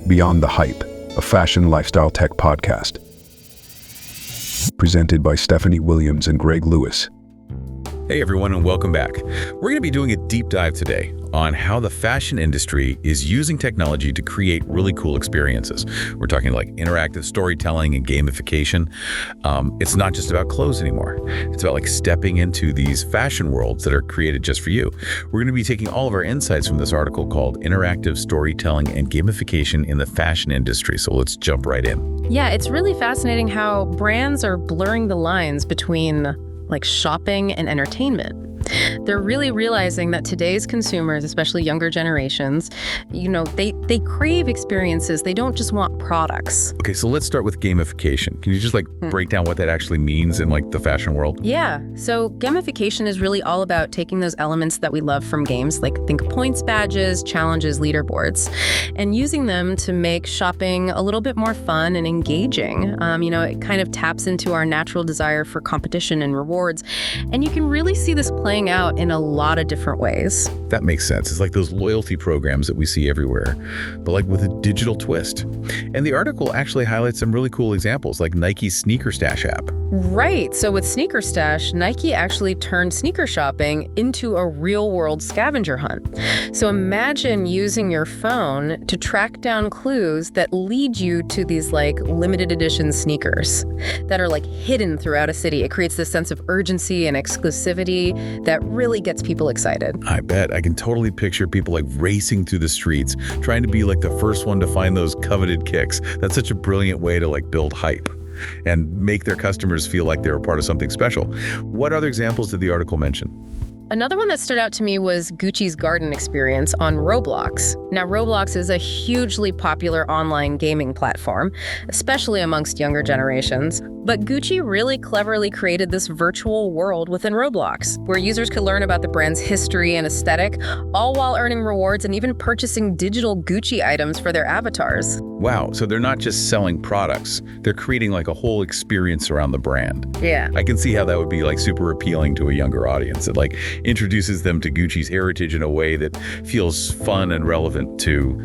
Beyond the Hype, a fashion lifestyle tech podcast. Presented by Stephanie Williams and Greg Lewis. Hey everyone, and welcome back. We're going to be doing a deep dive today on how the fashion industry is using technology to create really cool experiences. We're talking like interactive storytelling and gamification. It's not just about clothes anymore. It's about like stepping into these fashion worlds that are created just for you. We're going to be taking all of our insights from this article called Interactive Storytelling and Gamification in the Fashion Industry. So let's jump right in. Yeah, it's really fascinating how brands are blurring the lines between like shopping and entertainment. They're really realizing that today's consumers, especially younger generations, they crave experiences. They don't just want products. Okay, so let's start with gamification. Can you just break down what that actually means in the fashion world? Yeah, so gamification is really all about taking those elements that we love from games, like think points badges, challenges, leaderboards, and using them to make shopping a little bit more fun and engaging. It kind of taps into our natural desire for competition and rewards, and you can really see this playing out in a lot of different ways. That makes sense. It's like those loyalty programs that we see everywhere, but with a digital twist. And the article actually highlights some really cool examples, like Nike's Sneaker Stash app. Right. So with Sneaker Stash, Nike actually turned sneaker shopping into a real-world scavenger hunt. So imagine using your phone to track down clues that lead you to these limited edition sneakers that are hidden throughout a city. It creates this sense of urgency and exclusivity that really gets people excited. I bet. I can totally picture people racing through the streets, trying to be the first one to find those coveted kicks. That's such a brilliant way to build hype and make their customers feel like they're a part of something special. What other examples did the article mention? Another one that stood out to me was Gucci's garden experience on Roblox. Now, Roblox is a hugely popular online gaming platform, especially amongst younger generations. But Gucci really cleverly created this virtual world within Roblox, where users could learn about the brand's history and aesthetic, all while earning rewards and even purchasing digital Gucci items for their avatars. Wow, so they're not just selling products, they're creating a whole experience around the brand. Yeah. I can see how that would be super appealing to a younger audience. It introduces them to Gucci's heritage in a way that feels fun and relevant to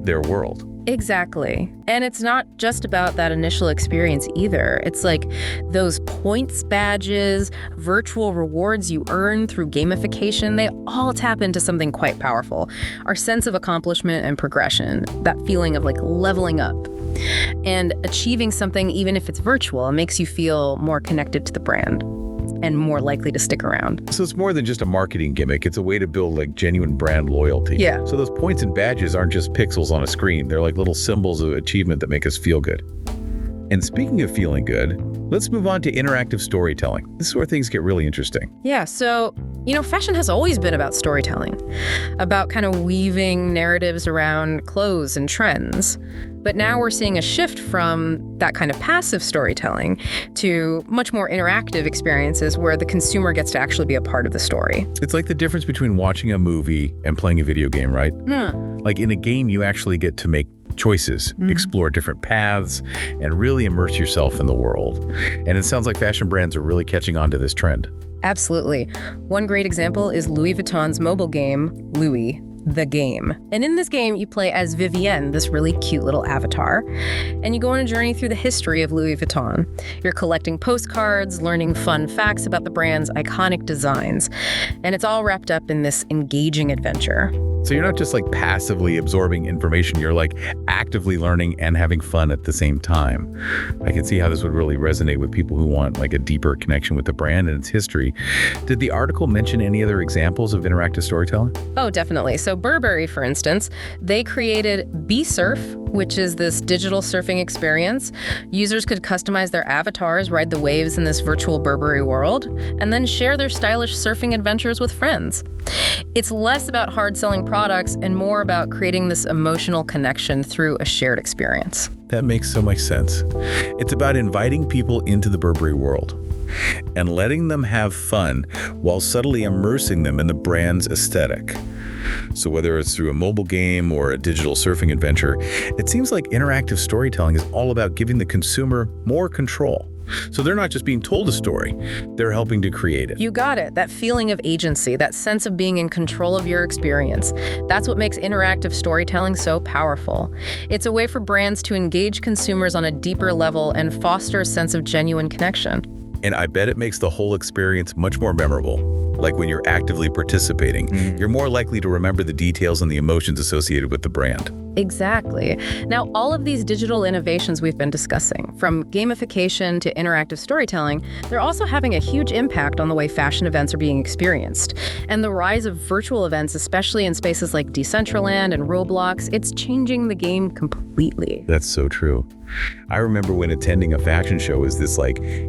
their world. Exactly. And it's not just about that initial experience either. It's those points badges, virtual rewards you earn through gamification, they all tap into something quite powerful. Our sense of accomplishment and progression, that feeling of leveling up. And achieving something, even if it's virtual, it makes you feel more connected to the brand and more likely to stick around. So it's more than just a marketing gimmick. It's a way to build genuine brand loyalty. Yeah. So those points and badges aren't just pixels on a screen. They're little symbols of achievement that make us feel good. And speaking of feeling good, let's move on to interactive storytelling. This is where things get really interesting. Yeah, so, fashion has always been about storytelling, about kind of weaving narratives around clothes and trends. But now we're seeing a shift from that kind of passive storytelling to much more interactive experiences where the consumer gets to actually be a part of the story. It's like the difference between watching a movie and playing a video game, right? Hmm. In a game, you actually get to make choices, explore different paths, and really immerse yourself in the world. And it sounds like fashion brands are really catching on to this trend. Absolutely. One great example is Louis Vuitton's mobile game, Louis the Game. And in this game, you play as Vivienne, this really cute little avatar, and you go on a journey through the history of Louis Vuitton. You're collecting postcards, learning fun facts about the brand's iconic designs, and it's all wrapped up in this engaging adventure. So you're not just passively absorbing information, you're actively learning and having fun at the same time. I can see how this would really resonate with people who want a deeper connection with the brand and its history. Did the article mention any other examples of interactive storytelling? Oh, definitely. So Burberry, for instance, they created B-Surf, which is this digital surfing experience. Users could customize their avatars, ride the waves in this virtual Burberry world, and then share their stylish surfing adventures with friends. It's less about hard-selling products and more about creating this emotional connection through a shared experience. That makes so much sense. It's about inviting people into the Burberry world and letting them have fun while subtly immersing them in the brand's aesthetic. So whether it's through a mobile game or a digital surfing adventure, it seems like interactive storytelling is all about giving the consumer more control. So they're not just being told a story, they're helping to create it. You got it. That feeling of agency, that sense of being in control of your experience. That's what makes interactive storytelling so powerful. It's a way for brands to engage consumers on a deeper level and foster a sense of genuine connection. And I bet it makes the whole experience much more memorable. Like when you're actively participating, you're more likely to remember the details and the emotions associated with the brand. Exactly. Now, all of these digital innovations we've been discussing, from gamification to interactive storytelling, they're also having a huge impact on the way fashion events are being experienced. And the rise of virtual events, especially in spaces like Decentraland and Roblox, it's changing the game completely. That's so true. I remember when attending a fashion show was this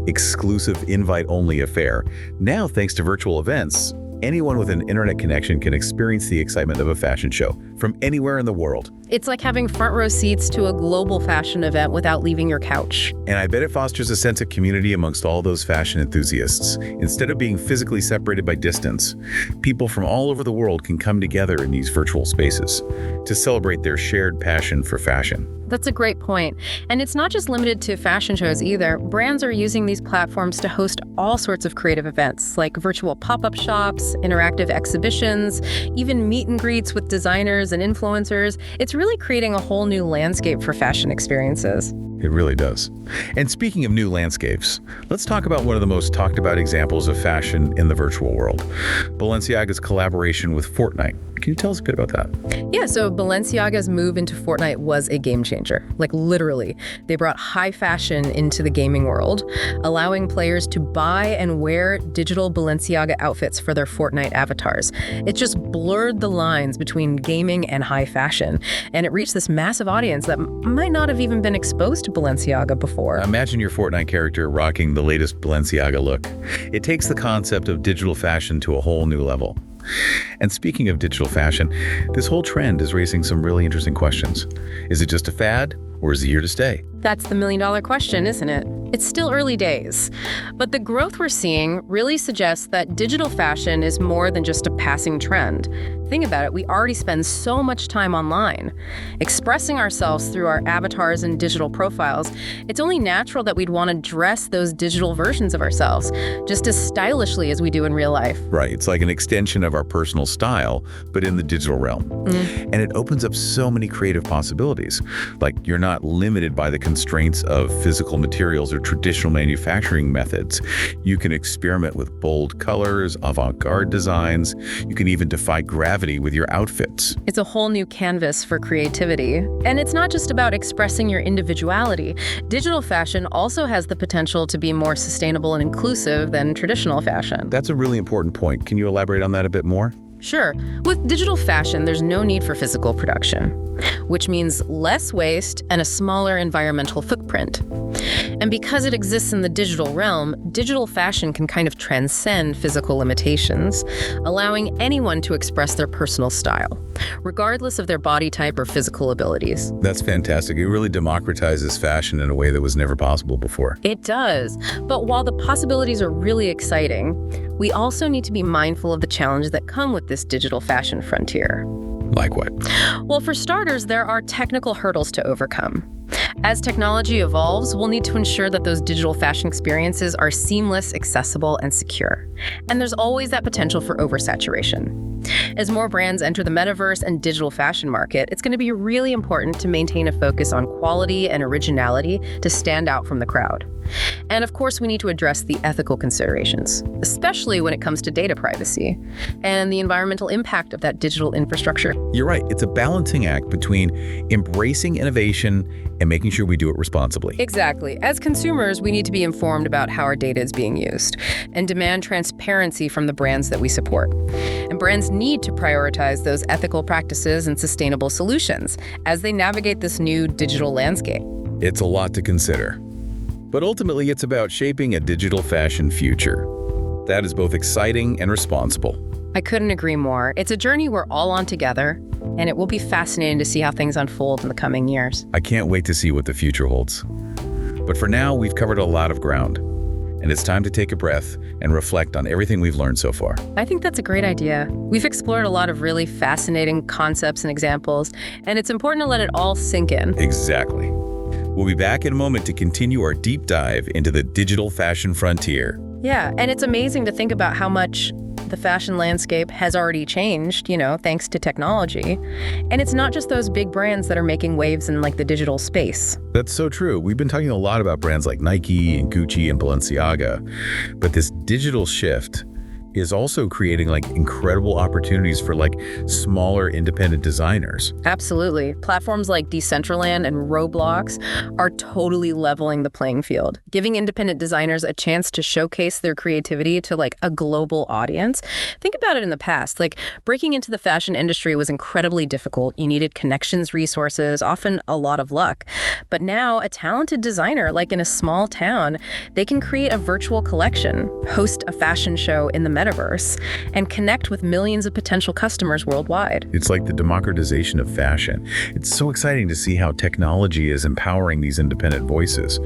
exclusive invite-only affair. Now, thanks to virtual events, anyone with an internet connection can experience the excitement of a fashion show from anywhere in the world. It's like having front row seats to a global fashion event without leaving your couch. And I bet it fosters a sense of community amongst all those fashion enthusiasts. Instead of being physically separated by distance, people from all over the world can come together in these virtual spaces to celebrate their shared passion for fashion. That's a great point. And it's not just limited to fashion shows either. Brands are using these platforms to host all sorts of creative events, like virtual pop-up shops, interactive exhibitions, even meet and greets with designers and influencers. It's really creating a whole new landscape for fashion experiences. It really does. And speaking of new landscapes, let's talk about one of the most talked about examples of fashion in the virtual world, Balenciaga's collaboration with Fortnite. Can you tell us a bit about that? Yeah, so Balenciaga's move into Fortnite was a game changer. Like literally, they brought high fashion into the gaming world, allowing players to buy and wear digital Balenciaga outfits for their Fortnite avatars. It just blurred the lines between gaming and high fashion, and it reached this massive audience that might not have even been exposed to Balenciaga before. Imagine your Fortnite character rocking the latest Balenciaga look. It takes the concept of digital fashion to a whole new level. And speaking of digital fashion, this whole trend is raising some really interesting questions. Is it just a fad, or is it here to stay? That's the million-dollar question, isn't it? It's still early days, but the growth we're seeing really suggests that digital fashion is more than just a passing trend. Think about it, we already spend so much time online, expressing ourselves through our avatars and digital profiles. It's only natural that we'd want to dress those digital versions of ourselves, just as stylishly as we do in real life. Right, it's like an extension of our personal style, but in the digital realm. And it opens up so many creative possibilities. Like, you're not limited by the constraints of physical materials or traditional manufacturing methods. You can experiment with bold colors, avant-garde designs. You can even defy gravity with your outfits. It's a whole new canvas for creativity. And it's not just about expressing your individuality. Digital fashion also has the potential to be more sustainable and inclusive than traditional fashion. That's a really important point. Can you elaborate on that a bit more? Sure. With digital fashion, there's no need for physical production, which means less waste and a smaller environmental footprint. And because it exists in the digital realm, digital fashion can kind of transcend physical limitations, allowing anyone to express their personal style, regardless of their body type or physical abilities. That's fantastic. It really democratizes fashion in a way that was never possible before. It does. But while the possibilities are really exciting, we also need to be mindful of the challenges that come with this digital fashion frontier. Like what? Well, for starters, there are technical hurdles to overcome. As technology evolves, we'll need to ensure that those digital fashion experiences are seamless, accessible, and secure. And there's always that potential for oversaturation. As more brands enter the metaverse and digital fashion market, it's going to be really important to maintain a focus on quality and originality to stand out from the crowd. And of course, we need to address the ethical considerations, especially when it comes to data privacy and the environmental impact of that digital infrastructure. You're right. It's a balancing act between embracing innovation and making sure we do it responsibly. Exactly. As consumers, we need to be informed about how our data is being used and demand transparency from the brands that we support. And brands need to prioritize those ethical practices and sustainable solutions as they navigate this new digital landscape. It's a lot to consider. But ultimately, it's about shaping a digital fashion future that is both exciting and responsible. I couldn't agree more. It's a journey we're all on together, and it will be fascinating to see how things unfold in the coming years. I can't wait to see what the future holds. But for now, we've covered a lot of ground, and it's time to take a breath and reflect on everything we've learned so far. I think that's a great idea. We've explored a lot of really fascinating concepts and examples, and it's important to let it all sink in. Exactly. We'll be back in a moment to continue our deep dive into the digital fashion frontier. Yeah, and it's amazing to think about how much the fashion landscape has already changed, thanks to technology. And it's not just those big brands that are making waves in like the digital space. That's so true. We've been talking a lot about brands like Nike and Gucci and Balenciaga, but this digital shift is also creating like incredible opportunities for like smaller independent designers. Absolutely. Platforms like Decentraland and Roblox are totally leveling the playing field, giving independent designers a chance to showcase their creativity to like a global audience. Think about it in the past, like breaking into the fashion industry was incredibly difficult. You needed connections, resources, often a lot of luck. But now a talented designer, like in a small town, they can create a virtual collection, host a fashion show in the Metaverse, and connect with millions of potential customers worldwide. It's like the democratization of fashion. It's so exciting to see how technology is empowering these independent voices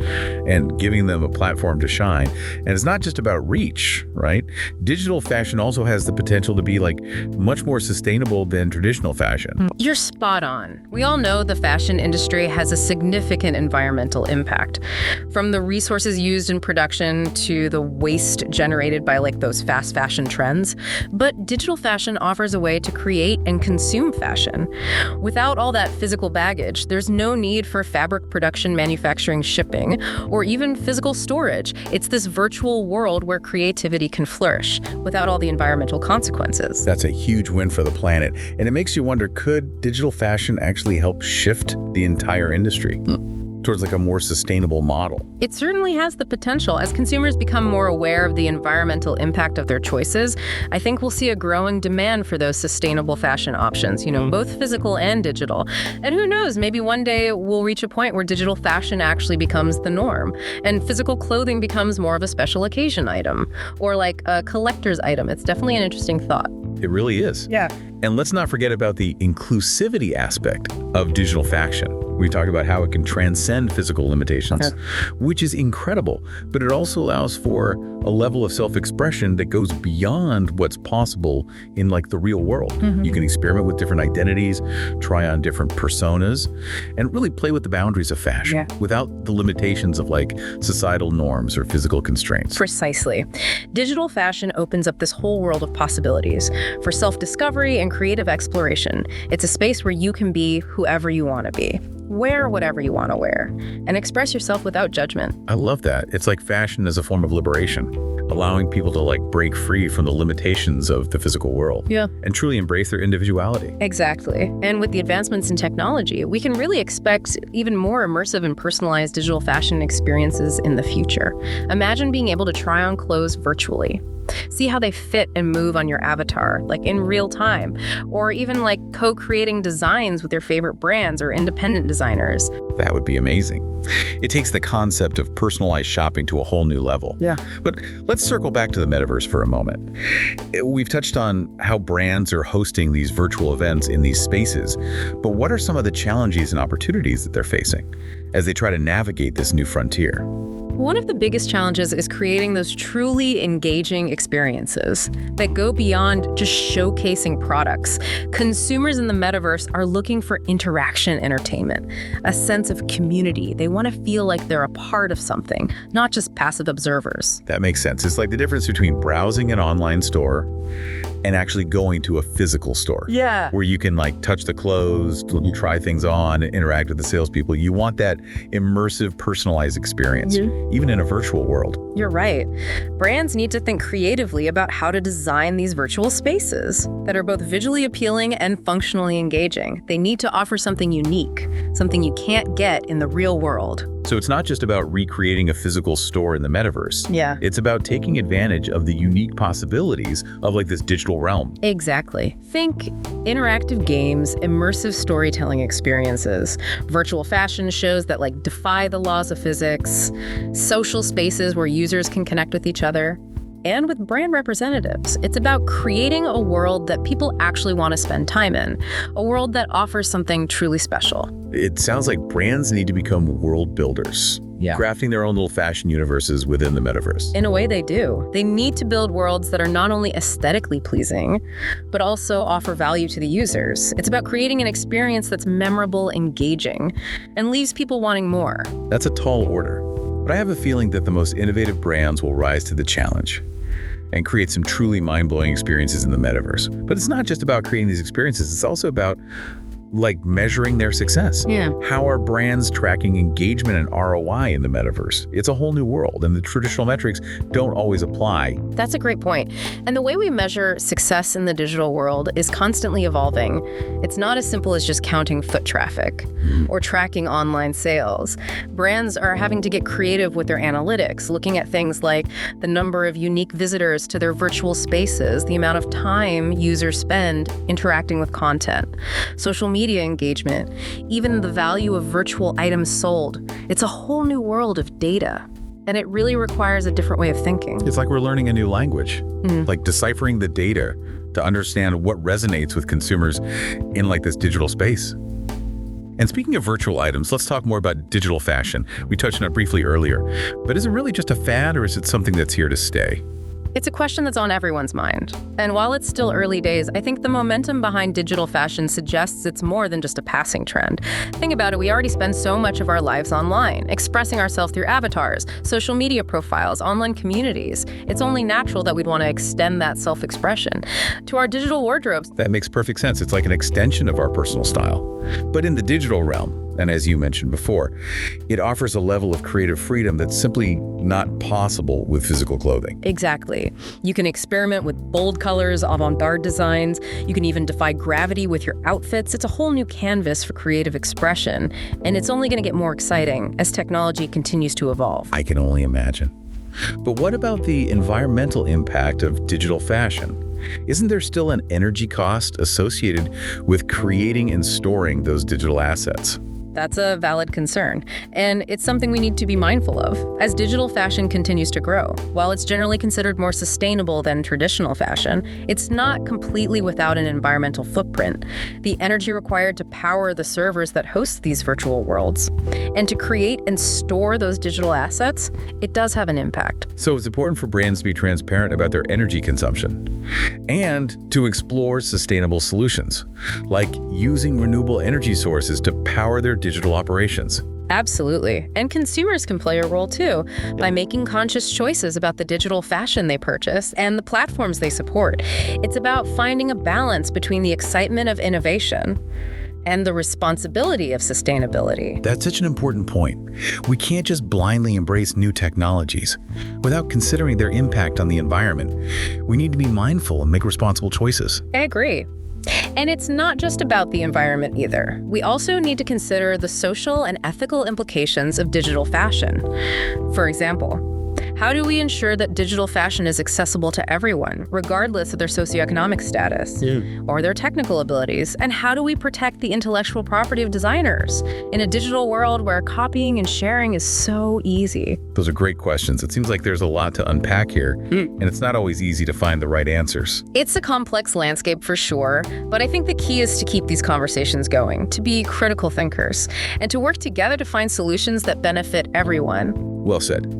and giving them a platform to shine. And it's not just about reach, right? Digital fashion also has the potential to be like much more sustainable than traditional fashion. You're spot on. We all know the fashion industry has a significant environmental impact, from the resources used in production to the waste generated by like those fast fashion trends. But digital fashion offers a way to create and consume fashion. Without all that physical baggage, there's no need for fabric production, manufacturing, shipping, or even physical storage. It's this virtual world where creativity can flourish without all the environmental consequences. That's a huge win for the planet. And it makes you wonder, could digital fashion actually help shift the entire industry towards like a more sustainable model? It certainly has the potential. As consumers become more aware of the environmental impact of their choices, I think we'll see a growing demand for those sustainable fashion options, both physical and digital. And who knows, maybe one day we'll reach a point where digital fashion actually becomes the norm and physical clothing becomes more of a special occasion item or like a collector's item. It's definitely an interesting thought. It really is. Yeah. And let's not forget about the inclusivity aspect of digital fashion. We talked about how it can transcend physical limitations, which is incredible, but it also allows for a level of self-expression that goes beyond what's possible in like the real world. You can experiment with different identities, try on different personas, and really play with the boundaries of fashion without the limitations of like societal norms or physical constraints. Precisely. Digital fashion opens up this whole world of possibilities for self-discovery and creative exploration. It's a space where you can be whoever you want to be. Wear whatever you want to wear and express yourself without judgment. I love that. It's like fashion as a form of liberation, allowing people to like break free from the limitations of the physical world and truly embrace their individuality. Exactly. And with the advancements in technology, we can really expect even more immersive and personalized digital fashion experiences in the future. Imagine being able to try on clothes virtually. See how they fit and move on your avatar, like in real time, or even like co-creating designs with your favorite brands or independent designers. That would be amazing. It takes the concept of personalized shopping to a whole new level. Yeah. But let's circle back to the metaverse for a moment. We've touched on how brands are hosting these virtual events in these spaces, but what are some of the challenges and opportunities that they're facing as they try to navigate this new frontier? One of the biggest challenges is creating those truly engaging experiences that go beyond just showcasing products. Consumers in the metaverse are looking for interaction entertainment, a sense of community. They want to feel like they're a part of something, not just passive observers. That makes sense. It's like the difference between browsing an online store and actually going to a physical store. Yeah. Where you can like touch the clothes, try things on, interact with the salespeople. You want that immersive, personalized experience, even in a virtual world. You're right. Brands need to think creatively about how to design these virtual spaces that are both visually appealing and functionally engaging. They need to offer something unique, something you can't get in the real world. So it's not just about recreating a physical store in the metaverse. Yeah. It's about taking advantage of the unique possibilities of like this digital realm. Exactly. Think interactive games, immersive storytelling experiences, virtual fashion shows that like defy the laws of physics, social spaces where users can connect with each other. And with brand representatives, it's about creating a world that people actually want to spend time in, a world that offers something truly special. It sounds like brands need to become world builders, crafting their own little fashion universes within the metaverse. In a way, they do. They need to build worlds that are not only aesthetically pleasing, but also offer value to the users. It's about creating an experience that's memorable, engaging, and leaves people wanting more. That's a tall order, but I have a feeling that the most innovative brands will rise to the challenge and create some truly mind-blowing experiences in the metaverse. But it's not just about creating these experiences, it's also about measuring their success. Yeah. How are brands tracking engagement and ROI in the metaverse? It's a whole new world, and the traditional metrics don't always apply. That's a great point. And the way we measure success in the digital world is constantly evolving. It's not as simple as just counting foot traffic or tracking online sales. Brands are having to get creative with their analytics, looking at things like the number of unique visitors to their virtual spaces, the amount of time users spend interacting with content, social media engagement, even the value of virtual items sold. It's a whole new world of data, and it really requires a different way of thinking. It's like we're learning a new language, like deciphering the data to understand what resonates with consumers in this digital space. And speaking of virtual items, let's talk more about digital fashion. We touched on it briefly earlier, but is it really just a fad, or is it something that's here to stay? It's a question that's on everyone's mind. And while it's still early days, I think the momentum behind digital fashion suggests it's more than just a passing trend. Think about it, we already spend so much of our lives online, expressing ourselves through avatars, social media profiles, online communities. It's only natural that we'd want to extend that self-expression to our digital wardrobes. That makes perfect sense. It's like an extension of our personal style. But in the digital realm, and as you mentioned before, it offers a level of creative freedom that's simply not possible with physical clothing. Exactly. You can experiment with bold colors, avant-garde designs. You can even defy gravity with your outfits. It's a whole new canvas for creative expression, and it's only going to get more exciting as technology continues to evolve. I can only imagine. But what about the environmental impact of digital fashion? Isn't there still an energy cost associated with creating and storing those digital assets? That's a valid concern, and it's something we need to be mindful of as digital fashion continues to grow. While it's generally considered more sustainable than traditional fashion, it's not completely without an environmental footprint. The energy required to power the servers that host these virtual worlds and to create and store those digital assets, it does have an impact. So it's important for brands to be transparent about their energy consumption and to explore sustainable solutions, like using renewable energy sources to power their digital operations. Absolutely. And consumers can play a role too by making conscious choices about the digital fashion they purchase and the platforms they support. It's about finding a balance between the excitement of innovation and the responsibility of sustainability. That's such an important point. We can't just blindly embrace new technologies without considering their impact on the environment. We need to be mindful and make responsible choices. I agree. And it's not just about the environment either. We also need to consider the social and ethical implications of digital fashion. For example, how do we ensure that digital fashion is accessible to everyone, regardless of their socioeconomic status or their technical abilities? And how do we protect the intellectual property of designers in a digital world where copying and sharing is so easy? Those are great questions. It seems like there's a lot to unpack here, and it's not always easy to find the right answers. It's a complex landscape for sure, but I think the key is to keep these conversations going, to be critical thinkers, and to work together to find solutions that benefit everyone. Well said.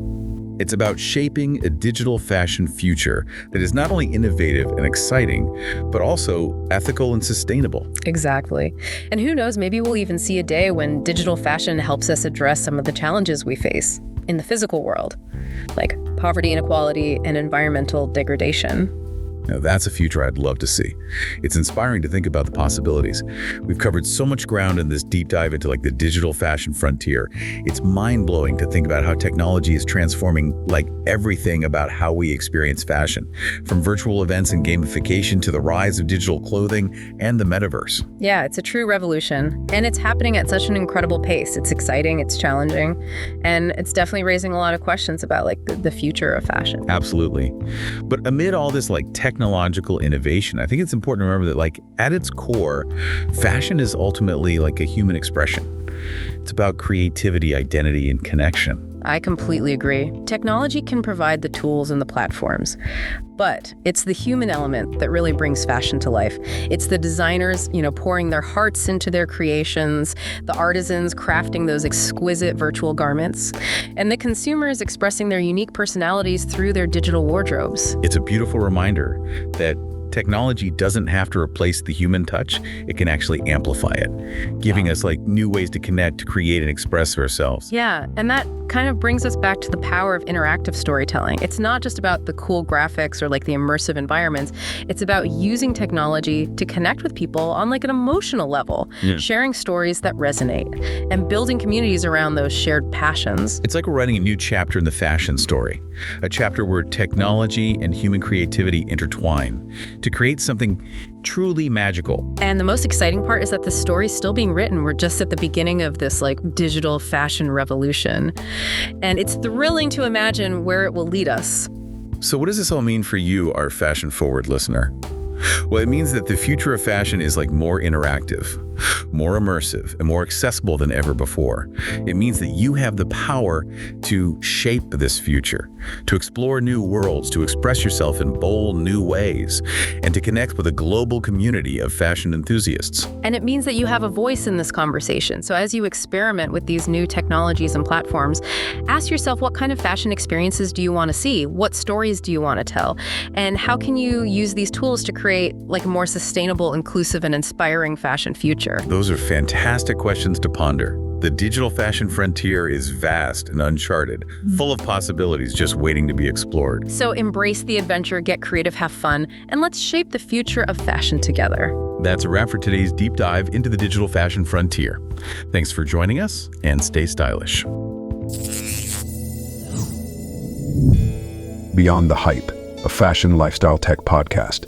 It's about shaping a digital fashion future that is not only innovative and exciting, but also ethical and sustainable. Exactly. And who knows, maybe we'll even see a day when digital fashion helps us address some of the challenges we face in the physical world, like poverty, inequality, and environmental degradation. Now, that's a future I'd love to see. It's inspiring to think about the possibilities. We've covered so much ground in this deep dive into the digital fashion frontier. It's mind-blowing to think about how technology is transforming everything about how we experience fashion, from virtual events and gamification to the rise of digital clothing and the metaverse. Yeah, it's a true revolution, and it's happening at such an incredible pace. It's exciting, it's challenging, and it's definitely raising a lot of questions about the future of fashion. Absolutely. But amid all this technological innovation, I think it's important to remember that at its core, fashion is ultimately a human expression. It's about creativity, identity, and connection. I completely agree. Technology can provide the tools and the platforms, but it's the human element that really brings fashion to life. It's the designers, pouring their hearts into their creations, the artisans crafting those exquisite virtual garments, and the consumers expressing their unique personalities through their digital wardrobes. It's a beautiful reminder that technology doesn't have to replace the human touch. It can actually amplify it, giving us new ways to connect, to create and express ourselves. Yeah, and that kind of brings us back to the power of interactive storytelling. It's not just about the cool graphics or the immersive environments. It's about using technology to connect with people on an emotional level, sharing stories that resonate, and building communities around those shared passions. It's like we're writing a new chapter in the fashion story, a chapter where technology and human creativity intertwine to create something truly magical. And the most exciting part is that the story's still being written. We're just at the beginning of this digital fashion revolution. And it's thrilling to imagine where it will lead us. So what does this all mean for you, our fashion-forward listener? Well, it means that the future of fashion is more interactive, more immersive, and more accessible than ever before. It means that you have the power to shape this future, to explore new worlds, to express yourself in bold new ways, and to connect with a global community of fashion enthusiasts. And it means that you have a voice in this conversation. So as you experiment with these new technologies and platforms, ask yourself, what kind of fashion experiences do you want to see? What stories do you want to tell? And how can you use these tools to create a more sustainable, inclusive, and inspiring fashion future? Those are fantastic questions to ponder. The digital fashion frontier is vast and uncharted, full of possibilities just waiting to be explored. So embrace the adventure, get creative, have fun, and let's shape the future of fashion together. That's a wrap for today's deep dive into the digital fashion frontier. Thanks for joining us, and stay stylish. Beyond the Hype, a fashion lifestyle tech podcast.